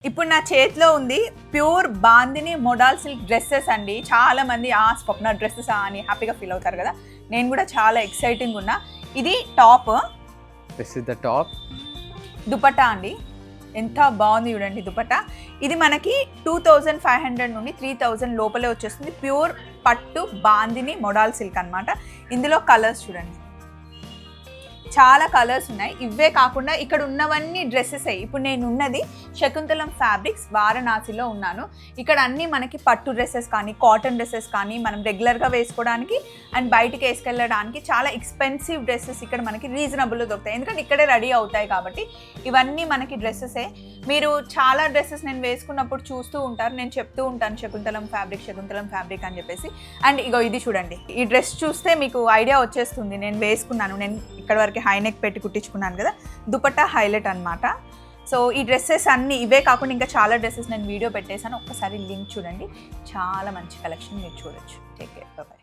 ఇప్పుడు నా చేతిలో ఉంది pure bandhani model silk dresses అండి. చాలా మంది స్వప్న డ్రెస్సెస్ అని హ్యాపీగా ఫీల్ అవుతారు కదా. నేను కూడా చాలా ఎక్సైటింగ్ ఉన్నా. ఇది top, this is the top. Dupatta అండి, ఎంత బాగుంది చూడండి దుపట్టా. ఇది మనకి 2500 నుండి 3000 లోపలే వచ్చేస్తుంది. ప్యూర్ పట్టు బాందిని మోడల్ సిల్క్ అన్నమాట. ఇందులో కలర్స్ చూడండి, చాలా కలర్స్ ఉన్నాయి. ఇవే కాకుండా ఇక్కడ ఉన్నవన్నీ డ్రెస్సెస్. ఇప్పుడు నేను ఉన్నది శకుంతలం ఫ్యాబ్రిక్స్ వారణాసిలో ఉన్నాను. ఇక్కడ అన్నీ మనకి పట్టు డ్రెస్సెస్ కానీ కాటన్ డ్రెస్సెస్ కానీ మనం రెగ్యులర్గా వేసుకోవడానికి అండ్ బయటికి వేసుకెళ్ళడానికి చాలా ఎక్స్పెన్సివ్ డ్రెస్సెస్ ఇక్కడ మనకి రీజనబుల్లో దొరుకుతాయి. ఎందుకంటే ఇక్కడే రెడీ అవుతాయి కాబట్టి ఇవన్నీ మనకి డ్రెస్సెసే. మీరు చాలా డ్రెస్సెస్ నేను వేసుకున్నప్పుడు చూస్తూ ఉంటారు, నేను చెప్తూ ఉంటాను శకుంతలం ఫ్యాబ్రిక్ అని చెప్పేసి. అండ్ ఇగో ఇది చూడండి, ఈ డ్రెస్ చూస్తే మీకు ఐడియా వచ్చేస్తుంది. నేను వేసుకున్నాను, నేను ఇక్కడ వరకు హైనెక్ పెట్టి కుట్టించుకున్నాను కదా. దుపట్టా హైలైట్ అన్నమాట. సో ఈ డ్రెస్సెస్ అన్నీ ఇవే కాకుండా ఇంకా చాలా డ్రెస్సెస్ నేను వీడియో పెట్టేశాను. ఒక్కసారి లింక్ చూడండి, చాలా మంచి కలెక్షన్ మీరు చూడొచ్చు. Take care, by.